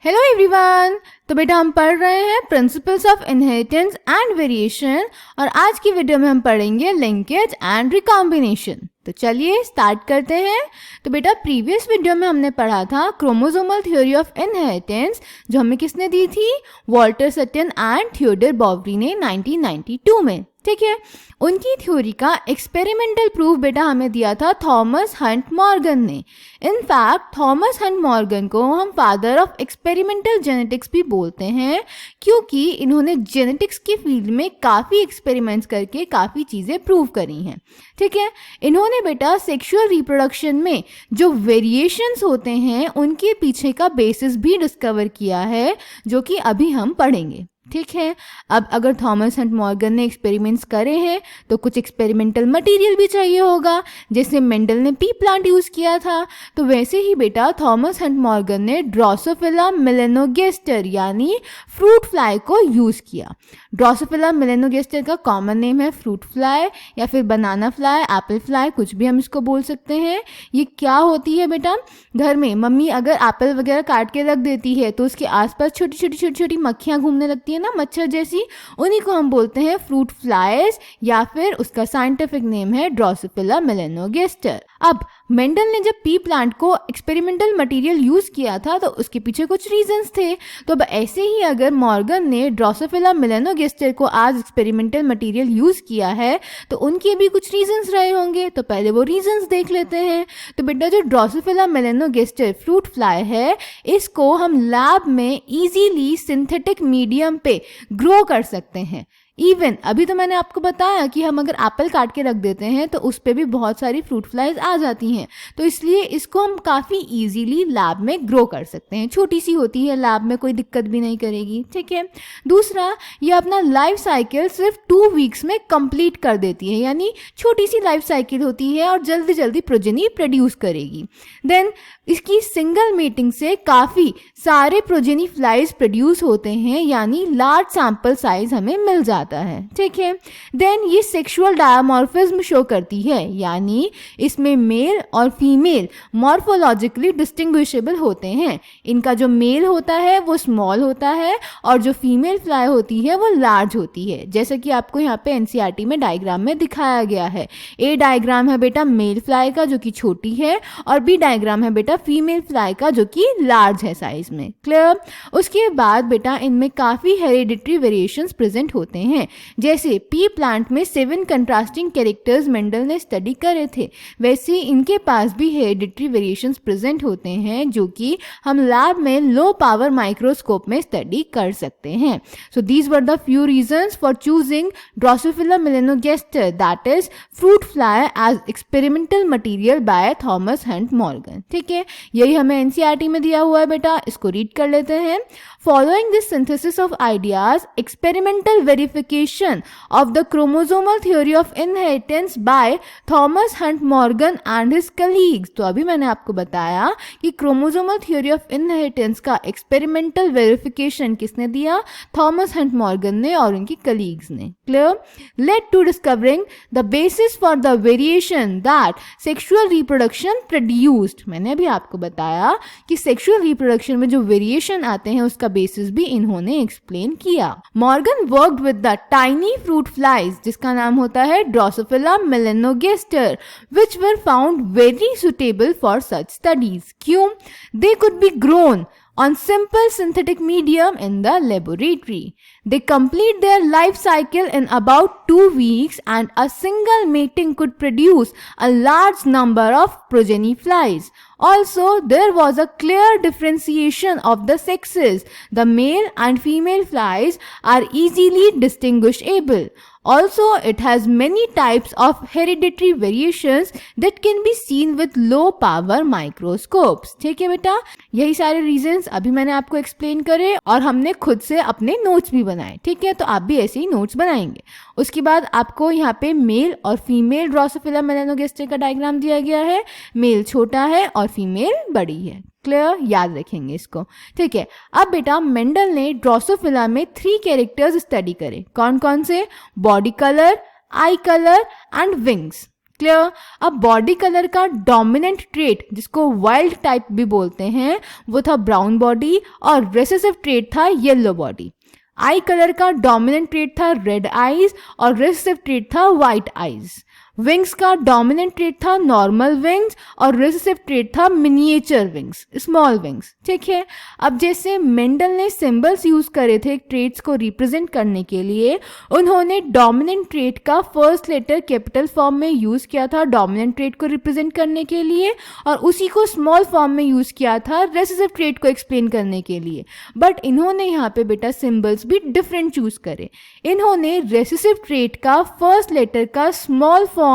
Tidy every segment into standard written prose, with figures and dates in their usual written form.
Hello everyone. तो बेटा हम पढ़ रहे हैं principles of inheritance and variation और आज की वीडियो में हम पढ़ेंगे लिंकेज एंड रिकॉम्बिनेशन। तो चलिए स्टार्ट करते हैं। तो बेटा प्रीवियस वीडियो में हमने पढ़ा था क्रोमोसोमल थ्योरी ऑफ इनहेरिटेंस, जो हमें किसने दी थी? वॉल्टर सटन एंड थियोडोर बॉवरी ने 1992 में। ठीक है, उनकी थ्योरी का एक्सपेरिमेंटल प्रूफ बेटा हमें दिया था थॉमस हंट मॉर्गन ने। इनफैक्ट थॉमस हंट मॉर्गन को हम फादर ऑफ एक्सपेरिमेंटल जेनेटिक्स भी बोलते हैं, क्योंकि इन्होंने जेनेटिक्स की फील्ड में काफ़ी एक्सपेरिमेंट्स करके काफ़ी चीज़ें प्रूव करी हैं। ठीक है, इन्होंने बेटा सेक्सुअल रिप्रोडक्शन में जो वेरिएशंस होते हैं उनके पीछे का बेसिस भी डिस्कवर किया है, जो कि अभी हम पढ़ेंगे। ठीक है, अब अगर थॉमस हंट मॉर्गन ने एक्सपेरिमेंट्स करे हैं तो कुछ एक्सपेरिमेंटल मटेरियल भी चाहिए होगा। जैसे मेंडल ने पी प्लांट यूज़ किया था, तो वैसे ही बेटा थॉमस हंट मॉर्गन ने ड्रोसोफिला मेलेनोगेस्टर यानी फ्रूट फ्लाई को यूज़ किया। ड्रोसोफिला मेलेनोगेस्टर का कॉमन नेम है फ्रूट फ्लाई या फिर बनाना फ्लाई, एप्पल फ्लाई, कुछ भी हम इसको बोल सकते हैं। ये क्या होती है बेटा? घर में मम्मी अगर एप्पल वगैरह काट के रख देती है तो उसके आसपास छोटी छोटी मक्खियाँ घूमने लगती है ना, मच्छर जैसी, उन्हीं को हम बोलते हैं फ्रूट फ्लाइज या फिर उसका साइंटिफिक नेम है ड्रोसोफिला मेलेनोगेस्टर। अब मेंडल ने जब पी प्लांट को एक्सपेरिमेंटल मटेरियल यूज किया था तो उसके पीछे कुछ रीजंस थे। तो अब ऐसे ही अगर मॉर्गन ने ड्रोसोफिला मेलेनोगेस्टर को आज एक्सपेरिमेंटल मटेरियल यूज किया है तो उनके भी कुछ रीजंस रहे होंगे। तो पहले वो रीजंस देख लेते हैं। तो बेटा जो ड्रोसोफिला मेलेनोगेस्टर फ्रूट फ्लाई है, इसको हम लैब में इजीली सिंथेटिक मीडियम पे ग्रो कर सकते हैं। इवन अभी तो मैंने आपको बताया कि हम अगर एप्पल काट के रख देते हैं तो उस पर भी बहुत सारी फ्रूट फ्लाइज आ जाती हैं, तो इसलिए इसको हम काफ़ी इजीली लैब में ग्रो कर सकते हैं। छोटी सी होती है, लैब में कोई दिक्कत भी नहीं करेगी। ठीक है, दूसरा ये अपना लाइफ साइकिल सिर्फ 2 वीक्स में कंप्लीट कर देती है, यानी छोटी सी लाइफ साइकिल होती है और जल्दी जल्दी प्रोजेनी प्रोड्यूस करेगी। देन इसकी सिंगल मीटिंग से काफ़ी सारे प्रोजेनी फ्लाइज प्रोड्यूस होते हैं, यानी लार्ज सैंपल साइज हमें मिल जाता है। ठीक है, देन ये सेक्सुअल डायमॉर्फिज्म शो करती है, यानी इसमें मेल और फीमेल मॉर्फोलॉजिकली डिस्टिंग्विशेबल होते हैं। इनका जो मेल होता है वो स्मॉल होता है और जो फीमेल फ्लाई होती है वो लार्ज होती है, जैसा कि आपको यहाँ पे एनसीईआरटी में डायग्राम में दिखाया गया है। ए डायग्राम है बेटा मेल फ्लाई का जो कि छोटी है, और बी डायग्राम है बेटा फीमेल फ्लाई का जो कि लार्ज है साइज में। क्लियर? उसके बाद बेटा इनमें काफ़ी हेरिडिटरी वेरिएशंस प्रेजेंट होते हैं। जैसे पी प्लांट में 7 कंट्रास्टिंग कैरेक्टर्स मेंडल ने स्टडी करे थे, वैसे इनके पास भी हेरिडिटरी वेरिएशंस प्रेजेंट होते हैं, जो कि हम लैब में लो पावर माइक्रोस्कोप में स्टडी कर सकते हैं। So these were the few reasons for choosing Drosophila melanogaster, that is fruit fly, as experimental material by Thomas Hunt Morgan. ठीक है, यही हमें एनसीईआरटी में दिया हुआ है बेटा, इसको रीड कर लेते हैं। Following this synthesis of ideas, experimental verification of the chromosomal theory of inheritance by Thomas Hunt Morgan and his colleagues। तो अभी मैंने आपको बताया कि chromosomal theory of inheritance का experimental verification किसने दिया? थॉमस हंट मॉर्गन ने और उनकी colleagues ने। Clear? Led to discovering the basis for the variation that sexual reproduction produced। मैंने अभी आपको बताया कि sexual reproduction में जो variation आते हैं उसका बेसिस भी इन्होंने एक्सप्लेन किया। Morgan worked with the tiny fruit flies, जिसका नाम होता है Drosophila melanogaster, which were found very suitable for such studies. क्यों? They could be grown on simple synthetic medium in the laboratory. They complete their life cycle in about 2 weeks, and a single mating could produce a large number of progeny flies. Also, there was a clear differentiation of the sexes. The male and female flies are easily distinguishable. Also, it has many types of hereditary variations that can be seen with low power microscopes. ठीक है बेटा, यही सारे reasons अभी मैंने आपको explain करे और हमने खुद से अपने notes भी बनाए। ठीक है, तो आप भी ऐसे ही notes बनाएंगे। उसके बाद आपको यहाँ पे मेल और फीमेल ड्रोसोफिला मेलेनोगेस्टर का डायग्राम दिया गया है। मेल छोटा है और फीमेल बड़ी है। क्लियर? याद रखेंगे इसको। ठीक है, अब बेटा मेंडल ने ड्रोसोफिला में 3 कैरेक्टर्स स्टडी करे। कौन कौन से? Body colour, I colour and wings. Clear. अब बॉडी कलर का डोमिनेंट ट्रेट जिसको वाइल्ड टाइप भी बोलते हैं वो था ब्राउन बॉडी और रेसेसिव ट्रेट था येलो बॉडी। आई कलर का डोमिनेंट ट्रेट था रेड आईज और रेसेसिव ट्रेट था वाइट आईज। विंग्स का डोमिनेंट ट्रेट था नॉर्मल विंग्स और रेसेसिव ट्रेट था मिनिएचर विंग्स, स्मॉल विंग्स। ठीक है, अब जैसे मेंडल ने सिंबल्स यूज करे थे ट्रेट्स को रिप्रेजेंट करने के लिए, उन्होंने डोमिनेंट ट्रेट का फर्स्ट लेटर कैपिटल फॉर्म में यूज किया था डोमिनेंट ट्रेट को रिप्रेजेंट करने के लिए, और उसी को स्मॉल फॉर्म में यूज किया था रेसेसिव ट्रेट को एक्सप्लेन करने के लिए। बट इन्होंने यहाँ पे बेटा सिंबल्स भी डिफरेंट चूज करे। इन्होंने रेसेसिव ट्रेट का फर्स्ट लेटर का स्मॉल फॉर्म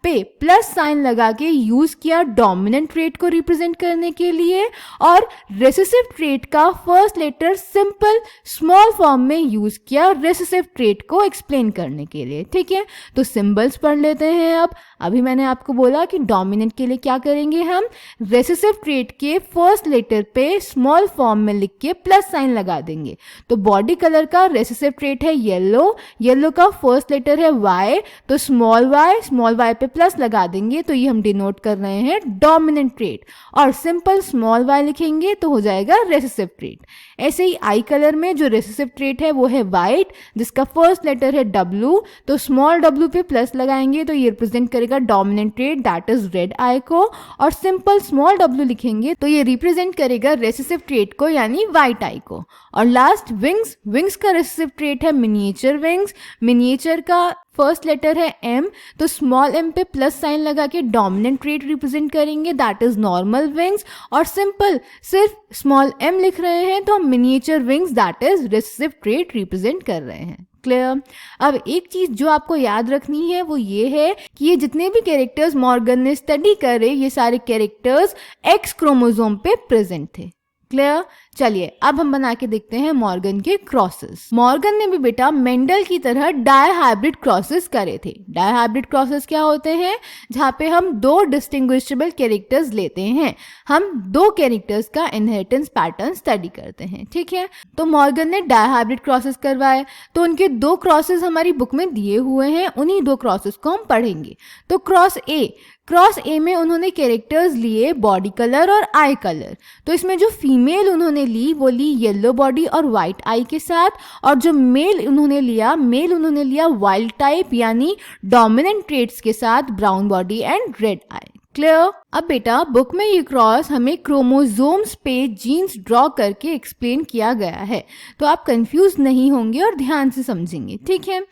पे प्लस साइन लगा के यूज किया डोमिनेंट ट्रेट को रिप्रेजेंट करने के लिए, और रेसेसिव ट्रेट का first letter simple small form में यूज किया रेसेसिव ट्रेट को एक्सप्लेन करने के लिए। ठीक है, तो सिंबल्स पढ़ लेते हैं। अब अभी मैंने आपको बोला कि डोमिनेंट के लिए क्या करेंगे, हम रेसेसिव ट्रेट के फर्स्ट लेटर पे स्मॉल फॉर्म में लिख के प्लस साइन लगा देंगे। तो बॉडी कलर का रेसेसिव ट्रेट है येलो, येलो का फर्स्ट लेटर है वाई, तो स्मॉल वाई पे प्लस लगा देंगे, तो ये हम डिनोट कर रहे हैं डोमिनेंट ट्रेट, और सिंपल स्मॉल वाई लिखेंगे तो हो जाएगा रेसेसिव ट्रेट। ऐसे ही आई कलर में जो रेसेसिव ट्रेट है वो है वाइट, जिसका फर्स्ट लेटर है डब्ल्यू, तो स्मॉल डब्ल्यू पे प्लस लगाएंगे तो ये रिप्रेजेंट करेगा dominant trait that is red eye को, और सिंपल स्मॉल डब्ल्यू लिखेंगे तो ये रिप्रेजेंट करेगा रेसेसिव ट्रेट को यानी वाइट आई को। और लास्ट विंग्स, विंग्स का रेसेसिव ट्रेट है मिनिएचर विंग्स, मिनिएचर का फर्स्ट लेटर है एम, तो स्मॉल एम पे प्लस साइन लगा के डोमिनेंट ट्रेट रिप्रेजेंट करेंगे दैट इज नॉर्मल विंग्स, और सिंपल सिर्फ स्मॉल एम लिख रहे हैं तो हम miniature wings that is recessive trait represent कर रहे हैं। क्लियर। अब एक चीज जो आपको याद रखनी है वो ये है कि ये जितने भी कैरेक्टर्स मॉर्गन ने स्टडी करे ये सारे कैरेक्टर्स एक्स क्रोमोसोम पे प्रेजेंट थे। क्लियर। चलिए अब हम बना के देखते हैं मॉर्गन के क्रॉसेस। मॉर्गन ने भी बेटा मेंडल की तरह डाई हाइब्रिड क्रॉसेस करे थे। डाई हाइब्रिड क्रॉसेस क्या होते हैं, जहाँ पे हम दो डिस्टिंग्विशेबल कैरेक्टर्स लेते हैं, हम दो कैरेक्टर्स का इनहेरिटेंस पैटर्न स्टडी करते हैं। ठीक है, तो मॉर्गन ने डाई हाइब्रिड क्रॉसेस करवाए, तो उनके दो क्रॉसेस हमारी बुक में दिए हुए हैं, उन्हीं दो क्रॉसेस को हम पढ़ेंगे। तो क्रॉस ए में उन्होंने कैरेक्टर्स लिए बॉडी कलर और आई कलर, तो इसमें जो फीमेल उन्होंने ली वो ली येलो बॉडी और वाइट आई के साथ, और जो मेल उन्होंने लिया वाइल्ड टाइप यानी डोमिनेंट ट्रेट्स के साथ, brown body and red I. Clear. अब बेटा बुक में ये क्रॉस हमें क्रोमोसोम्स पे जीन्स ड्रॉ करके एक्सप्लेन किया गया है, तो आप कंफ्यूज नहीं होंगे और ध्यान से समझेंगे। ठीक है,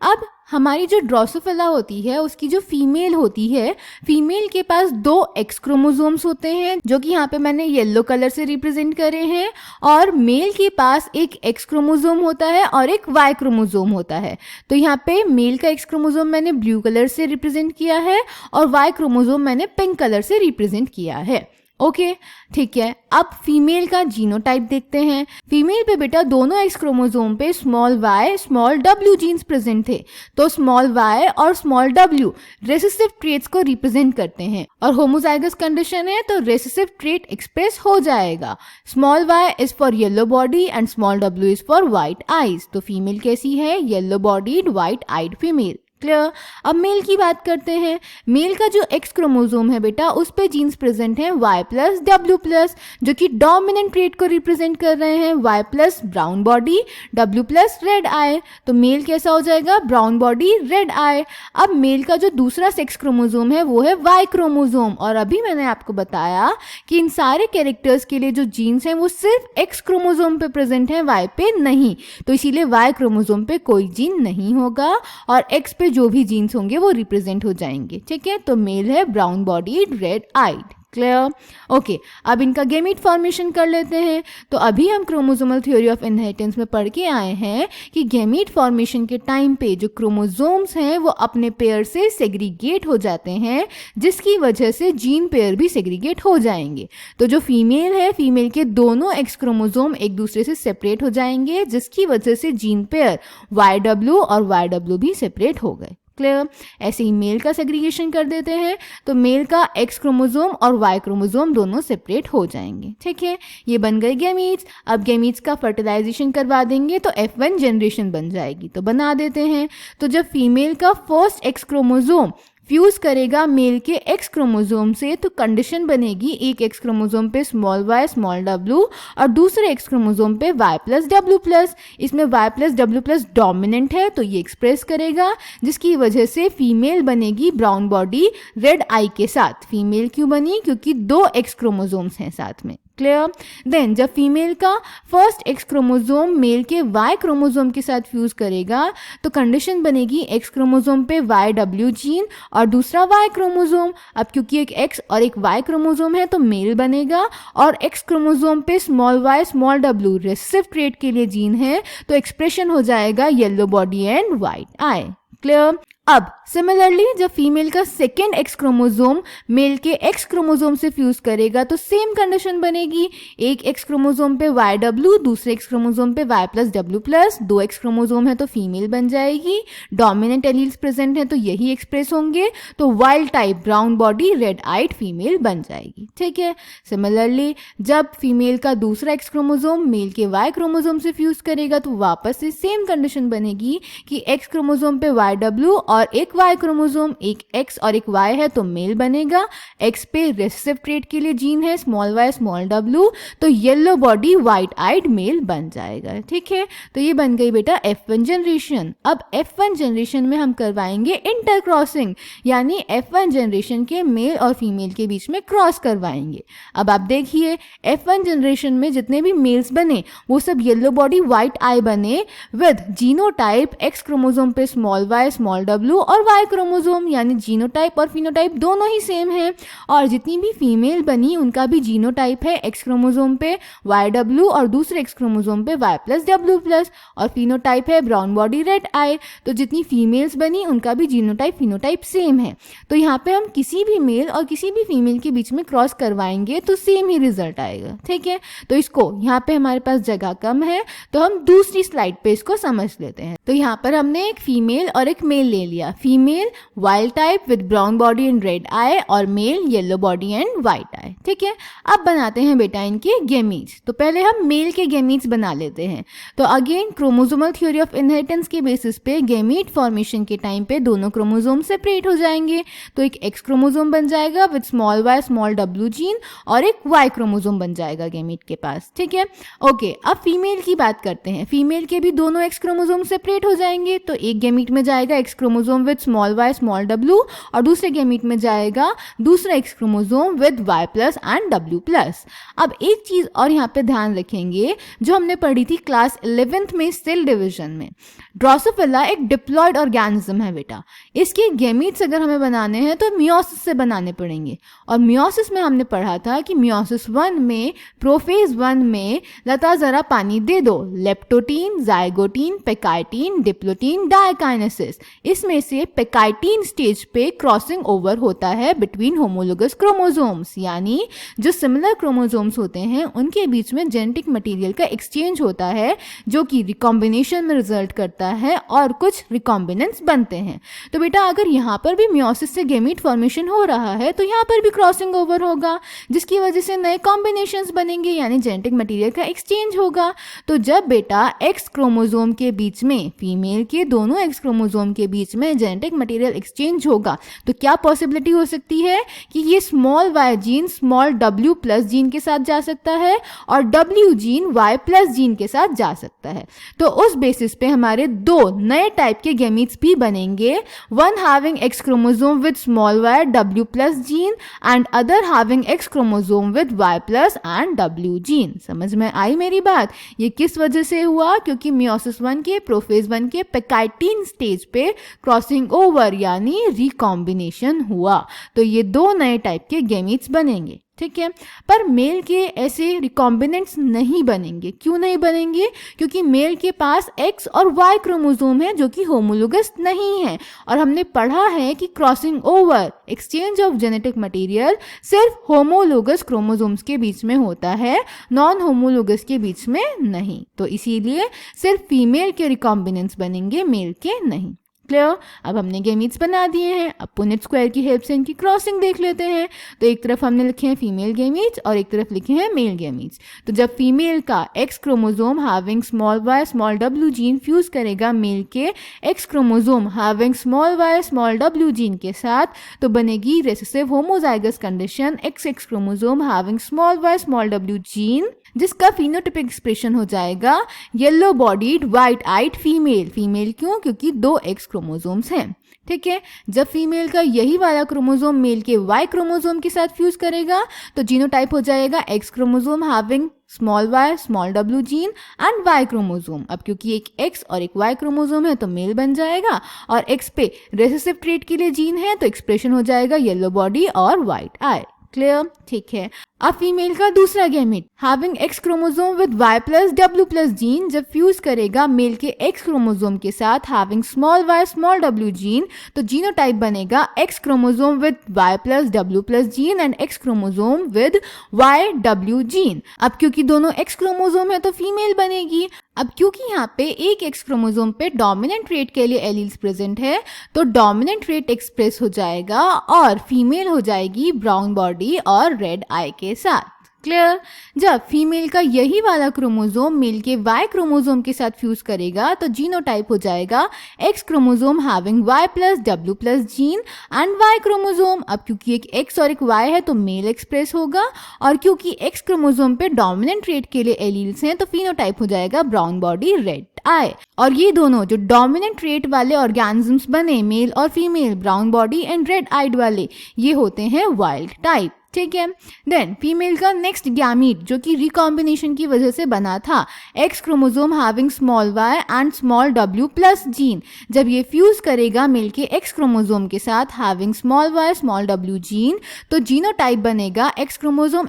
अब हमारी जो ड्रोसोफिला होती है उसकी जो फीमेल होती है, फीमेल के पास दो एक्स क्रोमोसोम्स होते हैं जो कि यहाँ पे मैंने येलो कलर से रिप्रेजेंट करे हैं, और मेल के पास एक एक्स क्रोमोसोम होता है और एक वाई क्रोमोसोम होता है। तो यहाँ पे मेल का एक्स क्रोमोसोम मैंने ब्लू कलर से रिप्रेजेंट किया है और वाई क्रोमोसोम मैंने पिंक कलर से रिप्रेजेंट किया है। ओके, ठीक है। अब फीमेल का जीनोटाइप देखते हैं। फीमेल पे बेटा दोनों एक्स क्रोमोसोम पे small Y small W genes present थे, तो स्मॉल वाई और स्मॉल डब्ल्यू रेसेसिव ट्रेट्स को रिप्रेजेंट करते हैं, और होमोजाइगस कंडीशन है तो रेसेसिव ट्रेट एक्सप्रेस हो जाएगा। Small Y is for yellow body and small W is for white eyes. तो फीमेल कैसी है, yellow bodied white eyed female. Clear. अब मेल की बात करते हैं। मेल का जो एक्स क्रोमोसोम है बेटा उस पे जीन्स प्रेजेंट हैं Y प्लस W प्लस, जो कि डोमिनेंट ट्रेट को रिप्रेजेंट कर रहे हैं। Y plus brown body, W plus red eye, तो मेल कैसा हो जाएगा, ब्राउन बॉडी रेड आई। अब मेल का जो दूसरा सेक्स क्रोमोसोम है वो है Y क्रोमोसोम, और अभी मैंने आपको बताया कि इन सारे कैरेक्टर्स के लिए जो जीन्स हैं वो सिर्फ एक्स क्रोमोसोम पे प्रेजेंट है, Y पे नहीं, तो इसीलिए Y क्रोमोसोम पे कोई जीन नहीं होगा और X पे जो भी जीन्स होंगे वो रिप्रेजेंट हो जाएंगे। ठीक है, तो मेल है brown bodied red eyed. Clear. Okay, अब इनका गेमीट फॉर्मेशन कर लेते हैं। तो अभी हम क्रोमोसोमल थ्योरी ऑफ इनहेरिटेंस में पढ़ के आए हैं कि गेमीट फॉर्मेशन के टाइम पे जो क्रोमोसोम्स हैं वो अपने पेयर से सेग्रीगेट हो जाते हैं, जिसकी वजह से जीन पेयर भी सेग्रीगेट हो जाएंगे। तो जो फीमेल है, फीमेल के दोनों एक्स क्रोमोसोम एक दूसरे से सेपरेट हो जाएंगे, जिसकी वजह से जीन पेयर YW और YW भी सेपरेट हो गए। क्लियर। ऐसे ही मेल का सेग्रीगेशन कर देते हैं, तो मेल का एक्स क्रोमोसोम और वाई क्रोमोसोम दोनों सेपरेट हो जाएंगे। ठीक है, ये बन गए गैमीट्स। अब गैमीट्स का फर्टिलाइजेशन करवा देंगे तो F1 जनरेशन बन जाएगी, तो बना देते हैं। तो जब फीमेल का फर्स्ट एक्स क्रोमोसोम फ्यूज करेगा मेल के एक्स क्रोमोसोम से तो कंडीशन बनेगी एक एक्स क्रोमोसोम पे स्मॉल y स्मॉल w और दूसरे एक्स क्रोमोसोम पे y प्लस w प्लस। इसमें y plus w plus dominant है तो ये एक्सप्रेस करेगा, जिसकी वजह से फीमेल बनेगी ब्राउन बॉडी रेड आई के साथ। फीमेल क्यों बनी? क्योंकि 2 एक्स क्रोमोसोम्स हैं साथ में। क्लियर? देन जब फीमेल का फर्स्ट एक्स क्रोमोसोम मेल के वाई क्रोमोसोम के साथ फ्यूज करेगा तो कंडीशन बनेगी एक्स क्रोमोसोम पे YW जीन और दूसरा वाई क्रोमोसोम। अब क्योंकि एक एक्स और एक वाई क्रोमोसोम है तो मेल बनेगा, और एक्स क्रोमोसोम पे small y small w recessive trait के लिए जीन है तो एक्सप्रेशन हो जाएगा yellow body and white eye. Clear? अब सिमिलरली जब फीमेल का सेकेंड एक्स क्रोमोसोम मेल के एक्स क्रोमोसोम से फ्यूज करेगा तो सेम कंडीशन बनेगी, एक एक्स क्रोमोसोम पे YW दूसरे एक्स क्रोमोसोम पे Y plus W plus. 2 x chromosome है तो फीमेल बन जाएगी, डोमिनेंट एलील्स प्रेजेंट है तो यही एक्सप्रेस होंगे, तो wild type brown body red eyed female बन जाएगी। ठीक है। सिमिलरली जब फीमेल का दूसरा एक्स क्रोमोसोम मेल के Y क्रोमोसोम से फ्यूज करेगा तो वापस से सेम कंडीशन बनेगी कि एक्स क्रोमोसोम पे YW और एक Y क्रोमोसोम, एक X और एक Y है तो मेल बनेगा। X पे रिसेसिव ट्रेट के लिए जीन है स्मॉल y स्मॉल w तो yellow body white eyed male बन जाएगा। ठीक है, तो ये बन गई बेटा F1 जनरेशन। अब F1 जनरेशन में हम करवाएंगे इंटरक्रॉसिंग, यानी F1 जनरेशन के मेल और फीमेल के बीच में क्रॉस करवाएंगे। अब आप देखिए F1 जनरेशन में जितने भी मेल्स बने वो सब येलो बॉडी वाइट आई बने विद जीनोटाइप X क्रोमोसोम पे स्मॉल y स्मॉल w और Y क्रोमोसोम, यानी जीनोटाइप और फिनोटाइप दोनों ही सेम हैं। और जितनी भी फीमेल बनी उनका भी जीनोटाइप है X क्रोमोसोम पे YW और दूसरे X क्रोमोसोम पे Y प्लस W प्लस, और फिनोटाइप है ब्राउन बॉडी रेड आई। तो जितनी फीमेल्स बनी उनका भी जीनोटाइप फिनोटाइप सेम है। तो यहाँ पे हम किसी भी मेल और किसी भी फीमेल के बीच में क्रॉस करवाएंगे तो सेम ही रिजल्ट आएगा। ठीक है, तो इसको यहाँ पे हमारे पास जगह कम है तो हम दूसरी स्लाइड पे इसको समझ लेते हैं। तो यहाँ पर हमने एक फीमेल और एक मेल ले लिया। Female wild type with brown body and red eye और male yellow body and white eye. ठीक है, अब बनाते हैं बेटा इनके गेमीट्स। तो पहले हम मेल के गेमीट्स बना लेते हैं। तो again chromosomal theory of inheritance के बेसिस पे गेमीट फॉर्मेशन के टाइम पे दोनों क्रोमोसोम सेपरेट हो जाएंगे। तो एक एक्स क्रोमोसोम बन जाएगा with small y small w gene और एक y क्रोमोसोम बन जाएगा गेमीट के पास। ठीक है, ओके। अब फीमेल की बात करते हैं। फीमेल के भी दोनों एक्स क्रोमोसोम सेपरेट हो जाएंगे। तो एक गेमीट में जाएगा X chromosome with small y small w और दूसरे गेमीट में जाएगा दूसरा X chromosome with y plus and w plus. अब एक चीज और यहाँ पे ध्यान रखेंगे जो हमने पढ़ी थी क्लास 11th में सेल डिवीजन में। ड्रोसोफिला एक डिप्लॉयड ऑर्गेनिज्म है बेटा। इसके गेमीट्स अगर हमें बनाने हैं तो मियोसिस से बनाने पड़ेंगे। और मियोसिस में हमने पढ़ा था कि मियोसिस 1 में प्रोफेज 1 में लता जरा पानी दे दो, लेप्टोटीन, जाइगोटीन, पेकाइटीन, डिप्लोटीन, डायकाइनेसिस। इसमें से पेकाइटीन स्टेज पे क्रॉसिंग ओवर होता है बिटवीन होमोलोगस क्रोमोसोम्स, यानी जो सिमिलर क्रोमोसोम्स होते हैं उनके बीच में जेनेटिक मटेरियल का एक्सचेंज होता है जो कि रिकॉम्बिनेशन में रिजल्ट करता है और कुछ रिकॉम्बिनेंट्स बनते हैं। तो बेटा अगर यहाँ पर भी मियोसिस से गेमीट फॉर्मेशन हो रहा है तो यहाँ पर भी क्रॉसिंग ओवर होगा जिसकी वजह से नए कॉम्बिनेशंस बनेंगे, यानी जेनेटिक मटेरियल का एक्सचेंज होगा। तो जब बेटा एक्स क्रोमोसोम के बीच में, फीमेल के दोनों एक्स क्रोमोसोम के बीच में जेनेटिक मटेरियल एक्सचेंज होगा तो क्या पॉसिबिलिटी हो सकती है कि ये small y gene small w plus gene के साथ जा सकता है और w gene y plus gene के साथ जा सकता है। तो उस बेसिस पे हमारे दो नए टाइप के गेमीट्स भी बनेंगे, one having X chromosome with small y w plus gene and other having X chromosome with y plus and w gene. समझ में आई मेरी बात? ये किस वजह से हुआ? क्योंकि मियोसिस 1 के प्रोफेज 1 के पेकाइटीन स्टेज पे क्रॉसिंग ओवर यानी रिकॉम्बिनेशन हुआ। तो ये दो नए टाइप के गेमीट्स बनेंगे। ठीक है, पर मेल के ऐसे रिकॉम्बिनेंट्स नहीं बनेंगे। क्यों नहीं बनेंगे? क्योंकि मेल के पास एक्स और वाई क्रोमोसोम है जो कि होमोलोगस नहीं है। और हमने पढ़ा है कि crossing over, exchange of genetic material सिर्फ होमोलोगस क्रोमोसोम्स के बीच में होता है, नॉन होमोलोगस के बीच में नहीं। तो इसीलिए सिर्फ फीमेल के रिकॉम्बिनेंट्स बनेंगे, मेल के नहीं। क्लियर। अब हमने गेमीट्स बना दिए हैं, अब पुनेट स्क्वायर की हेल्प से इनकी क्रॉसिंग देख लेते हैं। तो एक तरफ हमने लिखे हैं फीमेल गेमीट्स और एक तरफ लिखे हैं मेल गेमीट्स। तो जब फीमेल का X chromosome having small Y small W gene fuse करेगा मेल के X chromosome having small Y small W gene के साथ, तो बनेगी recessive homozygous condition X chromosome having small Y small W gene, जिसका फिनोटाइपिक एक्सप्रेशन हो जाएगा yellow bodied white eyed female. Female क्यों? क्योंकि 2 एक्स क्रोमोसोम्स हैं। ठीक है, जब फीमेल का यही वाला क्रोमोसोम मेल के वाई क्रोमोसोम के साथ फ्यूज करेगा तो जीनोटाइप हो जाएगा X chromosome having small Y small W gene and Y chromosome. अब क्योंकि एक एक्स और एक वाई क्रोमोसोम है तो मेल बन जाएगा, और एक्स पे रेसेसिव ट्रेट के लिए जीन है तो एक्सप्रेशन हो जाएगा येलो बॉडी और वाइट आई। क्लियर? ठीक है। अब फीमेल का दूसरा gamete having X chromosome with Y plus W plus gene जब फ्यूज करेगा मेल के एक्स क्रोमोसोम के साथ having small Y small W gene, तो जीनोटाइप बनेगा X chromosome with Y plus W plus gene and X chromosome with Y W gene. अब क्योंकि दोनों एक्स क्रोमोसोम है तो फीमेल बनेगी। अब क्योंकि यहाँ पे एक एक्स क्रोमोसोम पे डोमिनेंट ट्रेट के लिए एलील्स प्रेजेंट है तो डोमिनेंट ट्रेट एक्सप्रेस हो जाएगा और फीमेल हो जाएगी ब्राउन बॉडी और रेड आई के साथ। क्लियर? जब फीमेल का यही वाला क्रोमोसोम मेल के वाई क्रोमोसोम के साथ फ्यूज करेगा तो जीनोटाइप हो जाएगा X chromosome having Y plus W plus gene and Y chromosome. अब क्योंकि एक एक्स और एक वाई है तो मेल एक्सप्रेस होगा, और क्योंकि एक्स क्रोमोसोम पे डोमिनेंट ट्रेट के लिए एलील्स हैं तो फिनोटाइप हो जाएगा ब्राउन बॉडी रेड आई। और ये दोनों जो डोमिनेंट ट्रेट वाले ऑर्गेनिजम्स बने मेल और female brown body and red eyed वाले, ये होते हैं वाइल्ड टाइप। ठीक है। देन फीमेल का नेक्स्ट गैमीट जो कि रिकॉम्बिनेशन की वजह से बना था X chromosome having small Y and small W plus gene, जब ये फ्यूज करेगा मेल के एक्स क्रोमोसोम के साथ having small Y small W gene, तो जीनोटाइप बनेगा एक्स क्रोमोसोम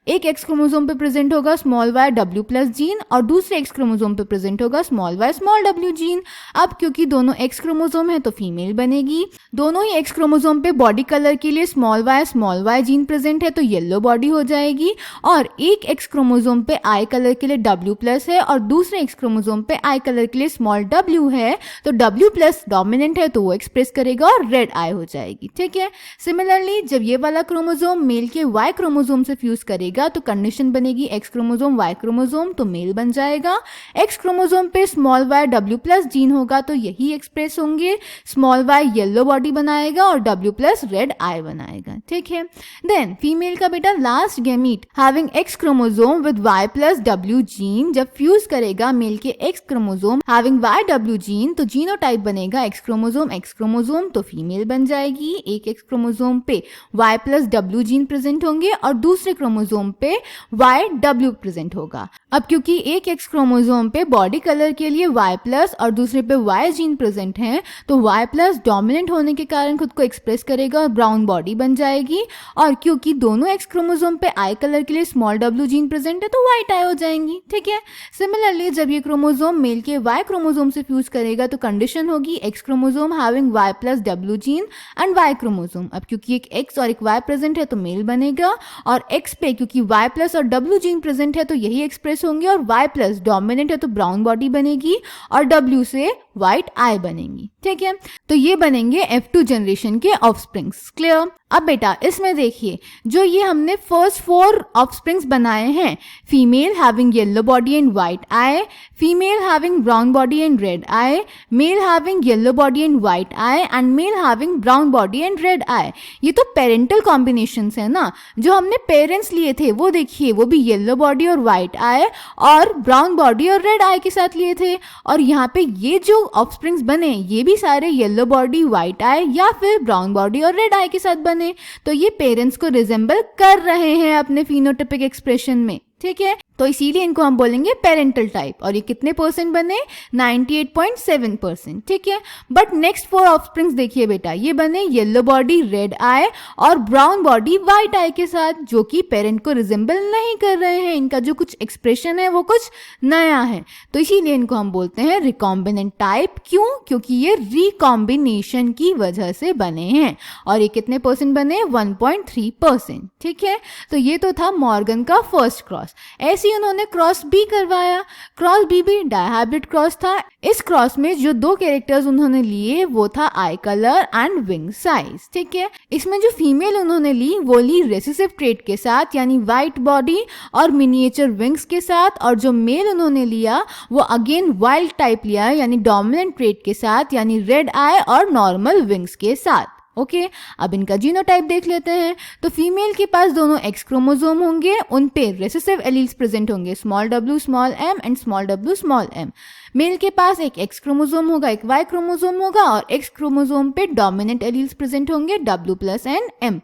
एक एक्स क्रोमोसोम पे प्रेजेंट होगा small Y W plus gene और दूसरे एक्स क्रोमोसोम पे प्रेजेंट होगा small Y small W gene. अब क्योंकि दोनों एक्स क्रोमोसोम है तो फीमेल बनेगी। दोनों ही एक्स क्रोमोसोम पे बॉडी कलर के लिए स्मॉल वाई जीन प्रेजेंट है तो येलो बॉडी हो जाएगी, और एक एक्स क्रोमोसोम पे आई कलर के लिए डब्ल्यू प्लस है और दूसरे एक्स क्रोमोसोम पे आई कलर के लिए स्मॉल डब्ल्यू है, तो डब्ल्यू प्लस डोमिनेंट है तो वो एक्सप्रेस करेगा और रेड आई हो जाएगी। ठीक है। सिमिलरली जब ये वाला क्रोमोसोम मेल के वाई क्रोमोसोम से फ्यूज करेगा तो कंडीशन बनेगी एक्स क्रोमोसोम वाई क्रोमोसोम, तो मेल बन जाएगा। एक्स क्रोमोसोम पे small Y W plus gene होगा तो यही एक्सप्रेस होंगे, स्मॉल वाई येलो बॉडी बनाएगा और डब्ल्यू प्लस रेड आई बनाएगा। ठीक है। देन फीमेल का बेटा last gamete having X chromosome with Y plus W gene जब फ्यूज करेगा मेल के X chromosome having Y W gene, तो जीनोटाइप बनेगा एक्स क्रोमोसोम, तो फीमेल बन जाएगी। एक एक्स क्रोमोसोम पे Y plus W gene present होंगे और दूसरे क्रोमोसोम पे वाई डब्ल्यू प्रेजेंट होगा। अब क्योंकि एक एक्स क्रोमोसोम पे बॉडी कलर के लिए वाई प्लस और दूसरे पे वाई जीन प्रेजेंट है तो वाई प्लस डोमिनेंट होने के कारण खुद को एक्सप्रेस करेगा और ब्राउन बॉडी बन जाएगी, और क्योंकि दोनों एक्स क्रोमोसोम पे आई कलर के लिए स्मॉल डब्ल्यू जीन प्रेजेंट है तो वाइट आई हो जाएंगी। ठीक है। सिमिलरली जब ये क्रोमोसोम मेल के वाई क्रोमोसोम से फ्यूज करेगा तो कंडीशन होगी X chromosome having Y plus W gene and Y chromosome. अब क्योंकि एक एक्स और एक वाई प्रेजेंट है तो मेल बनेगा, और एक्स पे क्योंकि वाई प्लस और डब्ल्यू जीन प्रेजेंट है तो यही एक्सप्रेस होंगे, और वाई प्लस डोमिनेंट है तो ब्राउन बॉडी बनेगी और डब्ल्यू से व्हाइट आई बनेंगी। ठीक है। तो ये बनेंगे F2 जनरेशन के ऑफस्प्रिंग्स। क्लियर? अब बेटा इसमें देखिए जो ये हमने फर्स्ट 4 ऑफस्प्रिंग्स बनाए हैं, female having yellow body and white eye, female having brown body and red eye, male having yellow body and white eye and male having brown body and red eye. ये तो parental combinations है ना, जो हमने parents लिए थे वो देखिए वो भी येलो बॉडी और व्हाइट आई और ब्राउन बॉडी और रेड आई के साथ लिए थे, और यहाँ पे ये जो ऑफस्प्रिंग्स बने ये भी सारे येलो बॉडी व्हाइट आई या फिर ब्राउन बॉडी और रेड आई के साथ बने, तो ये पेरेंट्स को रिजेंबल कर रहे हैं अपने फिनोटाइपिक एक्सप्रेशन में। ठीक है। तो इसीलिए इनको हम बोलेंगे पेरेंटल टाइप, और ये कितने परसेंट बने? 98.7%। ठीक है। बट नेक्स्ट 4 ऑफस्प्रिंग्स देखिए बेटा, ये बने येलो बॉडी रेड आई और ब्राउन बॉडी व्हाइट आई के साथ, जो कि पेरेंट को रिजेंबल नहीं कर रहे हैं। इनका जो कुछ एक्सप्रेशन है वो कुछ नया है, तो इसीलिए इनको हम बोलते हैं रिकॉम्बिनेंट टाइप। क्यों? क्योंकि ये रिकॉम्बिनेशन की वजह से बने हैं, और ये कितने परसेंट बने? 1.3%। ठीक है। तो ये तो था मॉर्गन का फर्स्ट क्रॉस। ऐसी ही उन्होंने क्रॉस बी करवाया। क्रॉस बी भी डायहाइब्रिड क्रॉस था। इस क्रॉस में जो दो कैरेक्टर्स उन्होंने लिए वो था आई कलर एंड विंग साइज। ठीक है, इसमें जो फीमेल उन्होंने ली वो ली रेसेसिव ट्रेट के साथ यानी वाइट बॉडी और मिनिएचर विंग्स के साथ, और जो मेल उन्होंने लिया वो अगेन वाइल्ड टाइप लिया यानी डोमिनेंट ट्रेट के साथ यानी रेड आई और नॉर्मल विंग्स के साथ। ओके, अब इनका जीनोटाइप देख लेते हैं। तो फीमेल के पास दोनों एक्स क्रोमोसोम होंगे, उन पे रेसेसिव एलील्स प्रेजेंट होंगे small w small m and small w small m। मेल के पास एक एक्स क्रोमोसोम होगा, एक वाई क्रोमोसोम होगा और एक्स क्रोमोसोम पे डोमिनेंट एलील्स प्रेजेंट होंगे W+ एंड M+।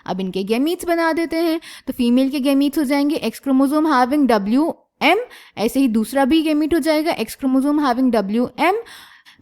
अब इनके गैमीट्स बना देते हैं। तो फीमेल के गैमीट्स हो जाएंगे एक्स क्रोमोसोम हैविंग WM, ऐसे ही दूसरा भी गैमीट हो जाएगा X chromosome having WM।